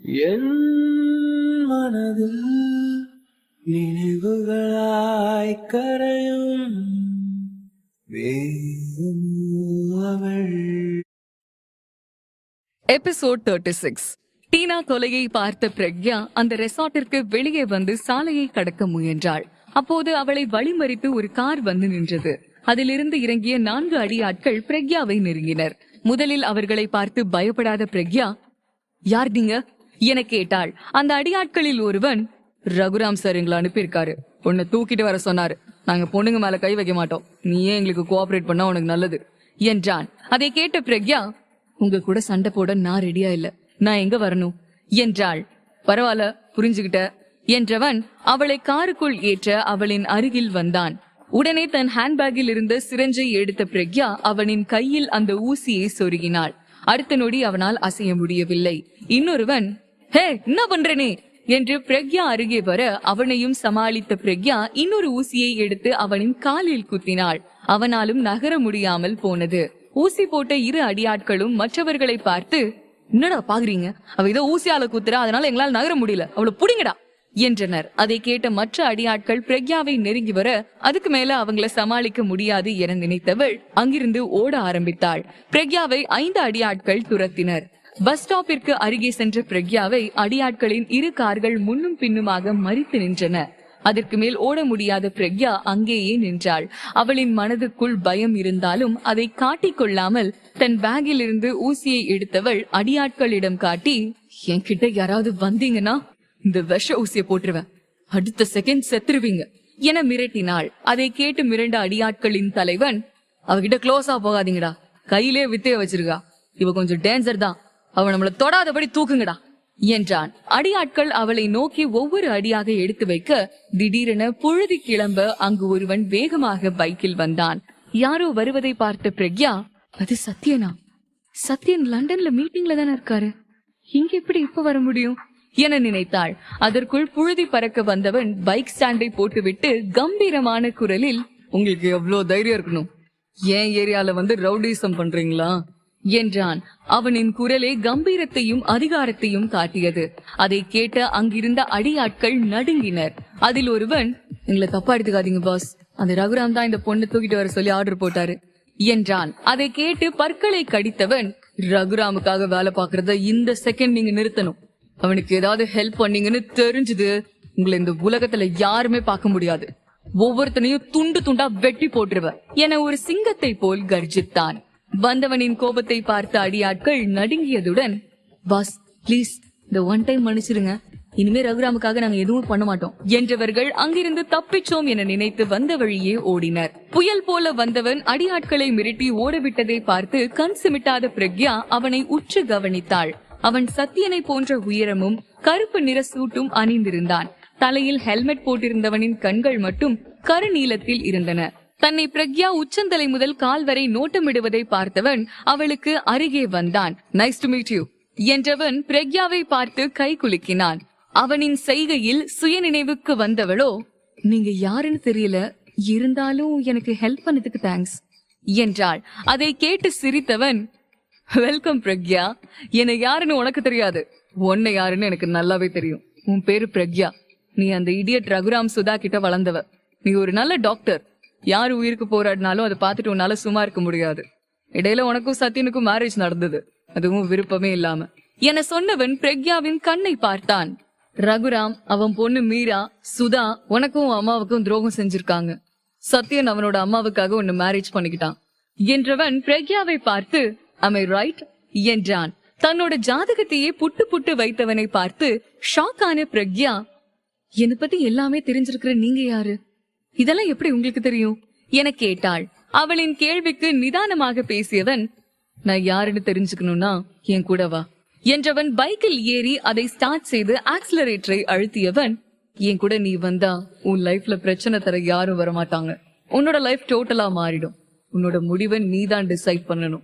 என் மனதில் நினைவுகளாய் கரையும் வேறும் அவள். எபிசோட் 36. டீனா கொலையை பார்த்த பிரக்யா அந்த ரெசார்ட்டிற்கு வெளியே வந்து சாலையை கடக்க முயன்றாள். அப்போது அவளை வழிமறித்து ஒரு கார் வந்து நின்றது. அதிலிருந்து இறங்கிய 4 அடியாட்கள் பிரக்யாவை நெருங்கினர். முதலில் அவர்களை பார்த்து பயப்படாத பிரக்யா, யார் நீங்க என கேட்டாள். அந்த அடியாட்களில் ஒருவன், ரகுராம் சார் எங்களை அனுப்பியிருக்காரு, உன்னை தூக்கிட்டு வர சொன்னாரு. நாங்க பொண்ணுங்க மேல கை வைக்க மாட்டோம், நீயே எங்களுக்கு கோஆபரேட் பண்ணா உனக்கு நல்லது என்றான். அதை கேட்ட பிரக்யா, உங்க கூட சண்டை போட நான் ரெடியா இல்ல, நான் எங்க வரணும் என்றாள். பரவாயில்ல, புரிஞ்சுகிட்ட என்றவன் அவளை காருக்குள் ஏற்ற அவளின் அருகில் வந்தான். உடனே தன் ஹேண்ட்பேக்கில் இருந்த சிரஞ்சை எடுத்த பிரக்யா அவனின் கையில் அந்த ஊசியை சொருகினாள். அடுத்த நொடி அவனால் அசைய முடியவில்லை. இன்னொருவன், ஹே என்ன பண்றனே என்று பிரக்யா அருகே வர அவனையும் சமாளித்த பிரக்யா இன்னொரு ஊசியை எடுத்து அவனின் காலில் குத்தினாள். அவனாலும் நகர முடியாமல் போனது. ஊசி போட்ட 2 அடியாட்களும் மற்றவர்களை பார்த்து, என்னடா பாக்குறீங்க, அவ ஏதோ ஊசியால குத்துறா, அதனால எங்களால் நகர முடியல, அவளை புடிங்கடா என்றனர். அதை கேட்ட மற்ற அடியாட்கள் பிரக்யாவை நெருங்கி வர அதுக்கு மேல அவங்கள சமாளிக்க முடியாது என நினைத்தவள் அங்கிருந்து ஓட ஆரம்பித்தாள். பிரக்யாவை 5 அடியாட்கள் துரத்தினர். பஸ் ஸ்டாப்பிற்கு அருகே சென்ற பிரக்யாவை அடியாட்களின் 2 கார்கள் முன்னும் பின்னுமாக மறித்து நின்றன. அதற்கு மேல் ஓட முடியாத பிரக்யா அங்கேயே நின்றாள். அவளின் மனதுக்குள் பயம் இருந்தாலும் அதை காட்டிக் கொள்ளாமல் தன் பேக்கில் இருந்து ஊசியை எடுத்தவள் அடியாட்களிடம் காட்டி, என்கிட்ட யாராவது வந்தீங்கன்னா இந்த விஷ ஊசியை போட்டுருவேன், அடுத்த செகண்ட் செத்துருவீங்க என மிரட்டினாள். அதை கேட்டு மிரண்ட அடியாட்களின் தலைவன், அவகிட்ட க்ளோஸா போகாதீங்கடா, கையிலே வித்தைய வச்சிருக்கா, இவ கொஞ்சம் டேஞ்சர் தான், அவ நம்மள தொடாதபடி தூக்குங்கடா என்றான். அடியாட்கள் அவளை நோக்கி ஒவ்வொரு அடியாக எடுத்து வைக்க திடீரென புழுதி கிளம்ப அங்கு ஒருவன் வேகமாக பைக்கில் வந்தான். யாரோ வருவதை பார்த்த பிரக்யா, அது சத்யனா? சத்யன் லண்டன்ல மீட்டிங்ல தானே இருக்காரு, இங்க எப்படி இப்ப வர முடியும் என நினைத்தாள். அதற்குள் புழுதி பறக்க வந்தவன் பைக் ஸ்டாண்டை போட்டுவிட்டு கம்பீரமான குரலில், உங்களுக்கு எவ்வளவு தைரியம் இருக்கணும், ஏன் ஏரியால வந்து ரவுடிசம் பண்றீங்களா என்றான். அவனின் குரலே கம்பீரத்தையும் அதிகாரத்தையும் காட்டியது. அதை கேட்ட அங்கிருந்த அடியாட்கள் நடுங்கினர். அதில் ஒருவன், எங்களை தப்பா எடுத்துக்காதீங்க பாஸ், அந்த ரகுராம் தான் இந்த பொண்ணு தூக்கிட்டு வர சொல்லி ஆர்டர் போட்டாரு என்றான். அதை கேட்டு பற்களை கடித்தவன், ரகுராமுக்காக வேலை பாக்குறத இந்த செகண்ட் நீங்க நிறுத்தணும், அவனுக்கு ஏதாவது ஹெல்ப் பண்ணீங்கன்னு தெரிஞ்சது உங்களை இந்த உலகத்துல யாருமே பார்க்க முடியாது, ஒவ்வொருத்தனையும் துண்டு துண்டா வெட்டி போட்டுருவ என ஒரு சிங்கத்தை போல் கர்ஜித்தான். வந்தவனின் கோபத்தை பார்த்த அடியாட்கள் நடுங்கியதுடன், பாஸ் பிளீஸ் இந்த ஒன் டைம் மன்னிச்சிருங்க, இனிமே ரகுராமுக்காக நாங்க எதுவும் பண்ண மாட்டோம் என்றவர்கள் அங்கிருந்து தப்பிச்சோம் என நினைத்து வந்த வழியே ஓடினர். புயல் போல வந்தவன் அடியாட்களை மிரட்டி ஓடவிட்டதை பார்த்து கண் சிமிட்டாத பிரக்யா அவனை உற்று கவனித்தாள். அவன் சத்தியனை போன்ற உயரமும் கருப்பு நிற சூட்டும் அணிந்திருந்தான். தலையில் ஹெல்மெட் போட்டிருந்தவனின் கண்கள் மட்டும் கருநீலத்தில் இருந்தன. தன்னை பிரக்யா உச்சந்தலை முதல் கால் வரை நோட்டமிடுவதை பார்த்தவன் அவளுக்கு அருகே வந்தான். நைஸ் டு மீட் யூ என்றவன் பிரக்யாவை பார்த்து கை குலுக்கினான். அவனின் செய்கையில் சுய நினைவுக்கு வந்தவளோ, நீங்க யாருன்னு தெரியல, இருந்தாலும் எனக்கு ஹெல்ப் பண்ணதுக்கு தேங்க்ஸ் என்றாள். அதை கேட்டு சிரித்தவன், வெல்கம் பிரக்யா, என்னை யாருன்னு உனக்கு தெரியாது, உன்னை யாருன்னு எனக்கு நல்லாவே தெரியும். உன் பேரு பிரக்யா, நீ அந்த இடியட் ரகுராம் சுதா கிட்ட வளர்ந்தவ. நீ ஒரு நல்ல டாக்டர், யாரு உயிருக்கு போராடினாலும் அதை பார்த்துட்டு உன்னால சும்மா இருக்க முடியாது. இடையில உனக்கும் சத்யனுக்கும் மேரேஜ் நடந்தது, அதுவும் விருப்பமே இல்லாம என சொன்னவன் பிரக்யாவின் கண்ணை பார்த்தான். ரகுராம், அவன் பொண்ணு மீரா, சுதா உனக்கும் அம்மாவுக்கும் துரோகம் செஞ்சிருக்காங்க. சத்யன் அவனோட அம்மாவுக்காக உன்னை மேரேஜ் பண்ணிக்கிட்டான் என்றவன் பிரக்யாவை பார்த்து, am I right என்றான். தன்னோட ஜாதகத்தையே புட்டு புட்டு வைத்தவனை பார்த்து ஷாக்கான பிரக்யா, என்னை பத்தி எல்லாமே தெரிஞ்சிருக்கிற நீங்க யாரு, இதெல்லாம் எப்படி உங்களுக்கு தெரியும் என கேட்டாள். அவளின் கேள்விக்கு நிதானமாக பேசியவன், நான் யாருன்னு தெரிஞ்சுக்கணும்னா என் கூட வா என்றவன் பைக்கில் ஏறி அதை ஸ்டார்ட் செய்து ஆக்சிலரேட்டரை அழுத்தியவன், என் கூட நீ வந்தா உன் லைஃப்ல பிரச்சனை தர யாரும் வரமாட்டாங்க, உன்னோட லைஃப் டோட்டலா மாறிடும், உன்னோட முடிவை நீ தான் டிசைட் பண்ணணும்,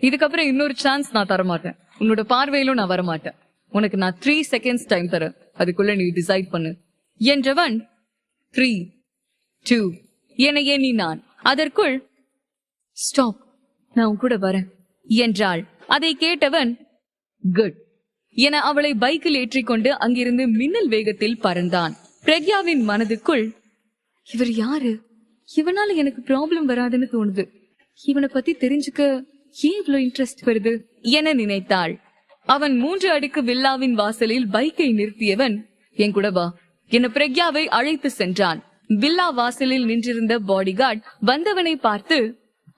இதுக்கப்புறம் இன்னொரு சான்ஸ் நான் தரமாட்டேன், உன்னோட பார்வையிலும் நான் வரமாட்டேன், உனக்கு நான் 3 செகண்ட்ஸ் டைம் தரேன், அதுக்குள்ள நீ டிசைட் பண்ணு என்றவன் 3, 2 என எண்ணினான். அதற்குள், ஸ்டாப், நான் உன் கூட வரேன் என்றாள். அதை கேட்டவன், குட், என அவளை பைக்கில் ஏற்றிக்கொண்டு அங்கிருந்து மின்னல் வேகத்தில் பறந்தான். பிரக்யாவின் மனதுக்குள், இவர் யாரு? இவனால எனக்கு ப்ராப்ளம் வராதுன்னு தோணுது. இவனை பத்தி தெரிஞ்சுக்க ஏன் இவ்வளவு இன்ட்ரெஸ்ட் வருது என நினைத்தாள். அவன் 3 அடுக்கு வில்லாவின் வாசலில் பைக்கை நிறுத்தியவன், என் கூட வா என பிரக்யாவை அழைத்து சென்றான். வில்லா வாசலில் நின்றிருந்த பாடிகார்ட் வந்தவனை பார்த்து,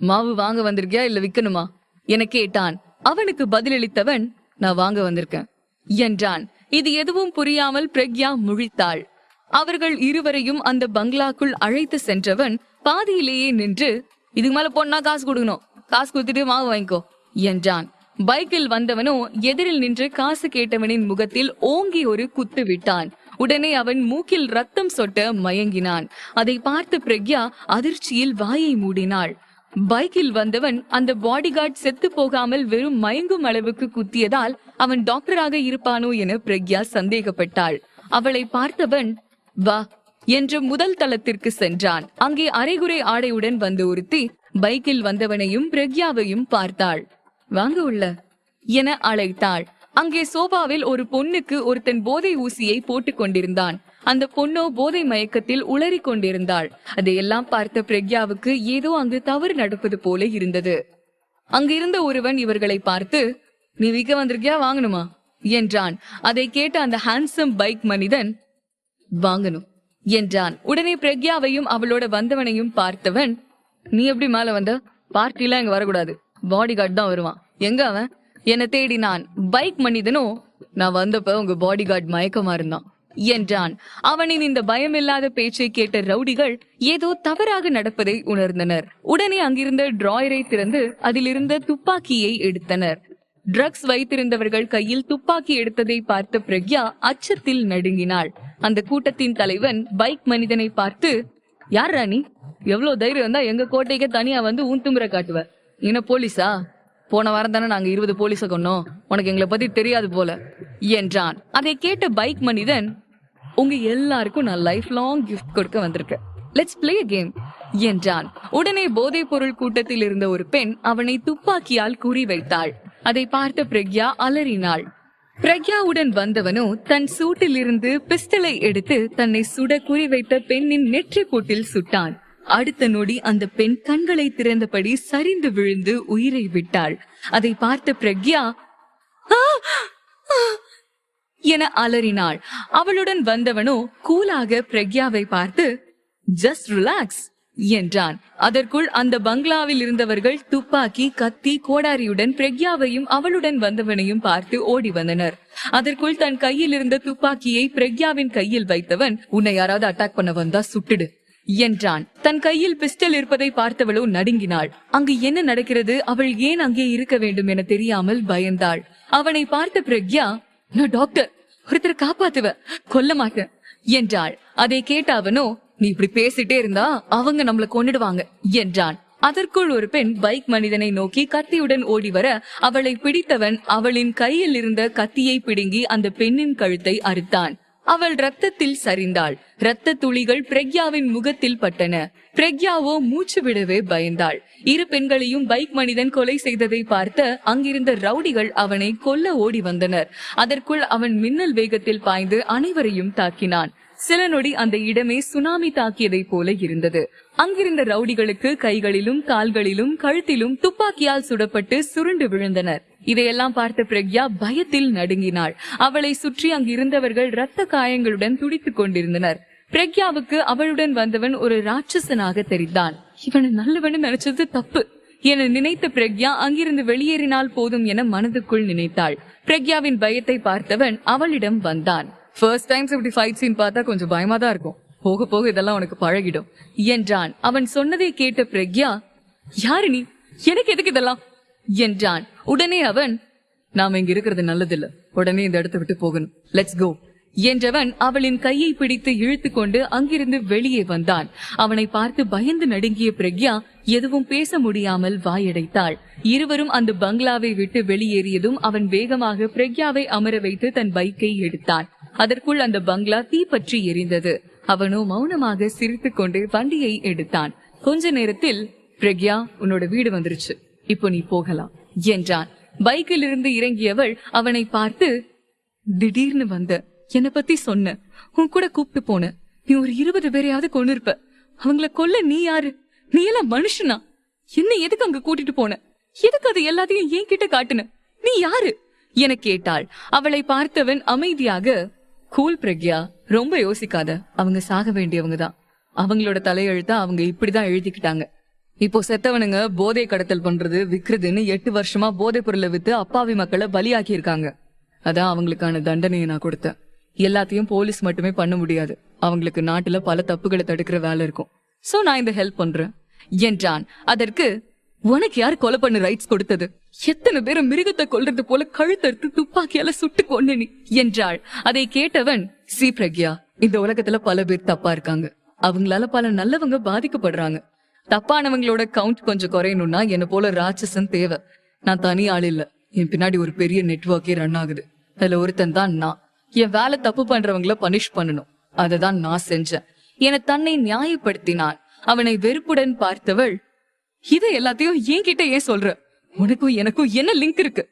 மாவு வாங்க வந்திருக்கியா இல்ல விக்கணுமா என கேட்டான். அவனுக்கு பதிலளித்தவன், நான் வாங்க வந்திருக்கேன் என்றான். இது எதுவும் புரியாமல் பிரக்யா முழித்தாள். அவர்கள் இருவரையும் அந்த பங்களாக்குள் அழைத்து சென்றவன் பாதியிலேயே நின்று, இதுக்கு மேல பொண்ணா காசு கொடுக்கணும், காசு கொடுத்துட்டு மாவு வாங்கிக்கோ என்றான். பைக்கில் வந்தவனோ எதிரில் நின்று காசு கேட்டவனின் முகத்தில் ஓங்கி ஒரு குத்து விட்டான். உடனே அவன் மூக்கில் ரத்தம் சொட்ட மயங்கினான். அதை பார்த்து பிரக்யா அதிர்ச்சியில் வாயை மூடினாள். பைக்கில் வந்தவன் அந்த பாடிகார்ட் செத்து போகாமல் வெறும் மயங்கும் அளவுக்கு குத்தியதால் அவன் டாக்டராக இருப்பானோ என பிரக்யா சந்தேகப்பட்டாள். அவளை பார்த்தவன், வா என்று முதல் தளத்திற்கு சென்றான். அங்கே அரைகுறை ஆடையுடன் வந்து ஒருத்தி பைக்கில் வந்தவனையும் பிரக்யாவையும் பார்த்தாள். வாங்க உள்ள என அழைத்தாள். அங்கே சோபாவில் ஒரு பொண்ணுக்கு ஒருத்தன் போதை ஊசியை போட்டுக் கொண்டிருந்தான். அந்த பொண்ணோ போதை மயக்கத்தில் உளறி கொண்டிருந்தாள். அதையெல்லாம் பார்த்த பிரக்யாவுக்கு ஏதோ அங்கு தவறு நடப்பது போல இருந்தது. அங்கிருந்த ஒருவன் இவர்களை பார்த்து, நீ விற்க வந்திருக்கியா வாங்கணுமா என்றான். அதை கேட்ட அந்த ஹேண்ட்ஸம் பைக் மனிதன், வாங்கணும் என்றான். உடனே பிரக்யாவையும் அவளோட வந்தவனையும் பார்த்தவன், நீ எப்படி மேல வந்த? பார்ட்டிலாம் இங்க வரக்கூடாது, பாடிகார்ட் தான் வருவான், எங்க அவன் என தேடினான். பைக் மனிதனோ, நான் வந்தப்ப உங்க பாடிகார்ட் மயக்கமா இருந்தான் என்றான். அவனின் இந்த பயமில்லாத பேச்சை கேட்ட ரவுடிகள் ஏதோ தவறாக நடப்பதை உணர்ந்தனர். உடனே அங்கிருந்த டிராயரை திறந்து அதிலிருந்த துப்பாக்கியை எடுத்தனர். ட்ரக்ஸ் வைத்திருந்தவர்கள் கையில் துப்பாக்கி எடுத்ததை பார்த்த பிரக்யா அச்சத்தில் நடுங்கினாள். அந்த கூட்டத்தின் தலைவன் பைக் மனிதனை பார்த்து, யார் ராணி, எவ்வளவு தைரியம் வந்தா எங்க கோட்டைக்கு தனியா வந்து ஊந்துமுறை காட்டுவ? என்ன போலீஸா? போன வாரம் தானே நாங்க 20 போலீஸ கொன்னோம், உனக்கு எங்களை பத்தி தெரியாது போல என்றான். அதை கேட்ட பைக் மனிதன், உங்க எல்லாருக்கும் நான் லைஃப் லாங் கிஃப்ட் கொடுக்க வந்திருக்கேன், லெட்ஸ் பிளே கேம் என்றான். உடனே போதைப் பொருள் கூட்டத்தில் இருந்த ஒரு பெண் அவனை துப்பாக்கியால் குறி வைத்தாள். அதை பார்த்த பிரக்யா அலறினாள். பிரக்யாவுடன் வந்தவனோ தன் சூட்டில் இருந்து பிஸ்டலை எடுத்து தன்னை சுட குறிவைத்த பெண்ணின் நெற்றி கூட்டில் சுட்டான். அடுத்த நொடி அந்த பெண் கண்களை திறந்தபடி சரிந்து விழுந்து உயிரை விட்டாள். அதை பார்த்த பிரக்யா என அலறினாள். அவளுடன் வந்தவனோ கூலாக பிரக்யாவை பார்த்து, ஜஸ்ட் ரிலாக்ஸ் என்றான். அதற்குள் அந்த பங்களாவில் இருந்தவர்கள் துப்பாக்கி, கத்தி, கோடாரியுடன் பிரக்யாவையும் அவளுடன் வந்தவனையும் பார்த்து ஓடி வந்தனர். அதற்குள் தன் கையில் இருந்த துப்பாக்கியை பிரக்யாவின் கையில் வைத்தவன், உன்னை யாராவது அட்டாக் பண்ண வந்தா சுட்டுடு என்றான். தன் கையில் பிஸ்டல் இருப்பதை பார்த்தவளோ நடுங்கினாள். அங்கு என்ன நடக்கிறது, அவள் ஏன் அங்கே இருக்க வேண்டும் என தெரியாமல் பயந்தாள். அவனை பார்த்த பிரக்யா, நான் டாக்டர், ஒருத்தர் காப்பாத்துவ, கொல்ல மாட்டேன் என்றாள். அதை கேட்ட அவனோ, நீ இப்படி பேசிட்டே இருந்தா அவங்க நம்மள கொன்னுடுவாங்க என்றான். அதற்குள் ஒரு பெண் பைக் மனிதனை நோக்கி கத்தியுடன் ஓடி வர அவளை பிடித்தவன் அவளின் கையில் இருந்த கத்தியை பிடுங்கி அந்த பெண்ணின் கழுத்தை அறுத்தான். அவள் ரத்தத்தில் சரிந்தாள். ரத்த துளிகள் பிரக்யாவின் முகத்தில் பட்டன. பிரக்யாவோ மூச்சு விடவே பயந்தாள். இரு பெண்களையும் பைக் மனிதன் கொலை செய்ததை பார்த்த அங்கிருந்த ரவுடிகள் அவனை கொல்ல ஓடி வந்தனர். அதற்குள் அவன் மின்னல் வேகத்தில் பாய்ந்து அனைவரையும் தாக்கினான். சில நொடி அந்த இடமே சுனாமி தாக்கியதை போல இருந்தது. அங்கிருந்த ரவுடிகளுக்கு கைகளிலும் கால்களிலும் கழுத்திலும் துப்பாக்கியால் சுடப்பட்டு சுருண்டு விழுந்தனர். இதையெல்லாம் பார்த்த பிரக்யா பயத்தில் நடுங்கினாள். அவளை சுற்றி அங்கிருந்தவர்கள் இரத்த காயங்களுடன் துடித்துக் கொண்டிருந்தனர். பிரக்யாவுக்கு அவளுடன் வந்தவன் ஒரு ராட்சசனாக தெரிந்தான். இவனை நல்லவனு நினைச்சது தப்பு என நினைத்த பிரக்யா அங்கிருந்து வெளியேறினால் போதும் என மனதுக்குள் நினைத்தாள். பிரக்யாவின் பயத்தை பார்த்தவன் அவளிடம் வந்தான். ஃபர்ஸ்ட் டைம்ஸ் இப்படி ஃபைட் சீன் பார்த்தா கொஞ்சம் பயமா தான் இருக்கும், போக போக இதெல்லாம் உனக்கு பழகிடும் என்றான். அவன் சொன்னதை கேட்ட பிரக்யா, யாரு நீ, எனக்கு எதுக்கு இதெல்லாம் என்றான். உடனே அவன், நாம இங்க இருக்கிறது நல்லதில்ல, உடனே இந்த இடத்தை விட்டு போகணும், லெட்ஸ் கோ என்றவன் அவளின் கையை பிடித்து இழுத்து கொண்டு அங்கிருந்து வெளியே வந்தான். அவனை பார்த்து பயந்து நடுங்கிய பிரக்யா எதுவும் பேச முடியாமல் வாயடைத்தாள். இருவரும் அந்த பங்களாவை விட்டு வெளியேறியதும் அவன் வேகமாக பிரக்யாவை அமர வைத்து தன் பைக்கை எடுத்தான். அதற்குள் அந்த பங்களா தீப்பற்றி எரிந்தது. அவனோ மௌனமாக சிரித்துக் கொண்டு வண்டியை எடுத்தான். கொஞ்ச நேரத்தில், பிரக்யா, உன்னோட வீடு வந்துருச்சு, இப்போ நீ போகலாம் என்றான். பைக்கில் இருந்து இறங்கியவள் அவனை பார்த்து, திடீர்னு வந்த, என்னை பத்தி சொன்ன, உன் கூட கூப்பிட்டு போன. நீ ஒரு 20 பேரையாவது கொண்டு இருப்ப. அவங்கள கொல்ல நீ யாரு? நீ எல்லாம் மனுஷனா? என்ன எதுக்கு அங்க கூட்டிட்டு போன? எதுக்கு அது எல்லாத்தையும் என் கிட்ட காட்டுன? நீ யாரு என கேட்டாள். அவளை பார்த்தவன் அமைதியாக, கூல் பிரக்யா, ரொம்ப யோசிக்காத. அவங்க சாக வேண்டியவங்கதான். அவங்களோட தலையெழுத்த அவங்க இப்படிதான் எழுதிக்கிட்டாங்க. இப்போ செத்தவனுங்க போதை கடத்தல் பண்றது விக்கிறதுன்னு 8 வருஷமா போதை பொருளை வித்து அப்பாவி மக்களை பலியாக்கி இருக்காங்க. அதான் அவங்களுக்கான தண்டனையை நான் கொடுத்தேன். எல்லாத்தையும் போலீஸ் மட்டுமே பண்ண முடியாது. அவங்களுக்கு நாட்டுல பல தப்புகளை தடுக்கிற வேலை இருக்கும். சோ நான் இந்த ஹெல்ப் பண்றேன் என்றான். அதற்கு, உனக்கு யார் கொலை பண்ண ரைட்ஸ் கொடுத்தது? எத்தனை பேரை மிருகத்தை கொல்றது போல கழுத்தறுத்து துப்பாக்கியால சுட்டு கொண்டு நீ என்றாள். அதை கேட்டவன், சி பிரக்யா, இந்த உலகத்துல பல பேர் தப்பா இருக்காங்க. அவங்களால பல நல்லவங்க பாதிக்கப்படுறாங்க. தப்பானவங்களோட கவுண்ட் கொஞ்சம் குறையணும்னா என்ன போல ராட்சசன் தேவை. நான் தனி ஆள் இல்ல. என் பின்னாடி ஒரு பெரிய நெட்வொர்க்கே ரன் ஆகுது. அதுல ஒருத்தன் தான் நான். என் வேலை தப்பு பண்றவங்கள பனிஷ் பண்ணணும். அததான் நான் செஞ்சேன் என தன்னை நியாயப்படுத்தினான். அவனை வெறுப்புடன் பார்த்தவள், இதை எல்லாத்தையும் என்கிட்ட ஏன் சொல்ற? உனக்கும் எனக்கும் என்ன லிங்க் இருக்கு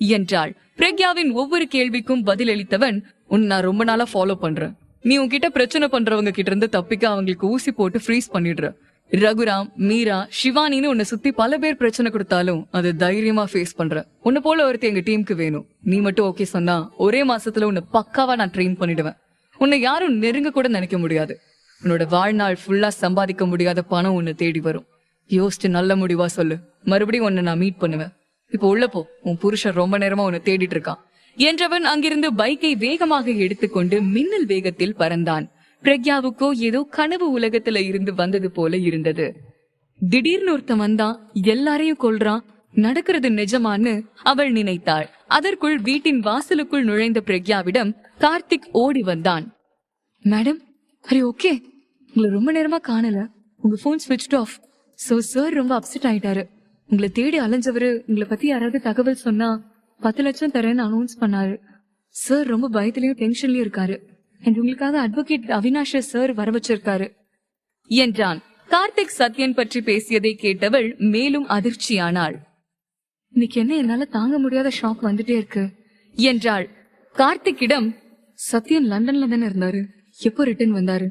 என்றாள். பிரக்யாவின் ஒவ்வொரு கேள்விக்கும் பதிலளித்தவன், உன்னை நான் ரொம்ப நாளா ஃபாலோ பண்றேன். நீ உன்கிட்ட பிரச்சனை பண்றவங்க கிட்ட இருந்து தப்பிக்க அவங்களுக்கு ஊசி போட்டு ஃப்ரீஸ் பண்ணிடுற. ரகுராம், மீரா, சிவானின்னு உன்னை சுத்தி பல பேர் பிரச்சனை கொடுத்தாலும் அது தைரியமா ஃபேஸ் பண்ற. உன்னை போல ஒருத்தர் எங்க டீமுக்கு வேணும். நீ மட்டும் ஓகே சொன்னா ஒரே மாசத்துல உன்னை பக்காவா நான் ட்ரெயின் பண்ணிடுவேன். உன்னை யாரும் நெருங்க கூட நினைக்க முடியாது. உன்னோட வாழ்நாள் ஃபுல்லா சம்பாதிக்க முடியாத பணம் உன்னை தேடி வரும். யோசிச்சு நல்ல முடிவா சொல்லு. மறுபடியும் உன்னை நான் மீட் பண்ணுவேன். இப்போ உள்ள போ. உன் புருஷன் ரொம்ப நேரமா உன்னை தேடிட்டு இருக்கான் என்றவன் அங்கிருந்து பைக்கை வேகமாக எடுத்துக்கொண்டு மின்னல் வேகத்தில் பறந்தான். பிரக்யாவுக்கோ ஏதோ கனவு உலகத்துல இருந்து வந்தது போல இருந்தது. திடீர்னு ஒருத்தன் வந்தான், எல்லாரையும் கொல்றான், நடக்கிறது நிஜமான்னு அவள் நினைத்தாள். அதற்குள் வீட்டின் வாசலுக்குள் நுழைந்த பிரக்யாவிடம் கார்த்திக் ஓடி வந்தான். மேடம், அரே ஓகே, உங்களை ரொம்ப நேரமா காணல. உங்க போன் ஸ்விட்ச் ஆஃப். சோ சார் ரொம்ப அப்செட் ஆயிட்டாரு. உங்களை தேடி அலைஞ்சவரு உங்களை பத்தி யாராவது தகவல் சொன்னா 10 லட்சம் தரேன்னு அனௌன்ஸ் பண்ணாரு. சார் ரொம்ப பயத்திலயும் டென்ஷன்லயும் இருக்காரு. உங்களுக்காக அட்வொகேட் அவினாஷ் சார் வர வச்சிருக்காரு என்றான். கார்த்திக் சத்யன் பற்றி பேசியதை கேட்டவள் மேலும் அதிர்ச்சியானாள். இன்னைக்கு என்ன என்னால தாங்க முடியாத ஷாக் வந்துட்டே இருக்கு என்றாள். கார்த்திக்கிடம், சத்யன் லண்டன்ல தானே இருந்தாரு, எப்போ ரிட்டர்ன் வந்தாரு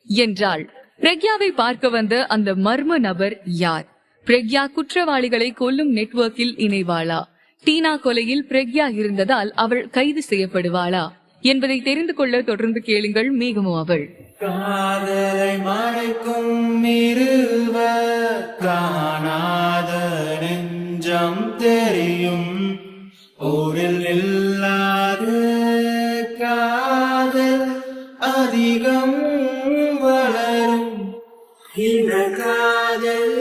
என்றாள். பிரக்யாவை பார்க்க வந்த அந்த மர்ம நபர் யார்? பிரக்யா குற்றவாளிகளை கொல்லும் நெட்வொர்க்கில் இணைவாளா? டீனா கொலையில் பிரக்யா இருந்ததால் அவள் கைது செய்யப்படுவாளா என்பதை தெரிந்து கொள்ள தொடர்ந்து கேளுங்கள் மேகமோ அவள். காதலை மறைக்கும் இருவர் காணாத நெஞ்சம் தெரியும். ஊரில் இல்லாத காதல் அதிகம் வளரும். இந்த காதல்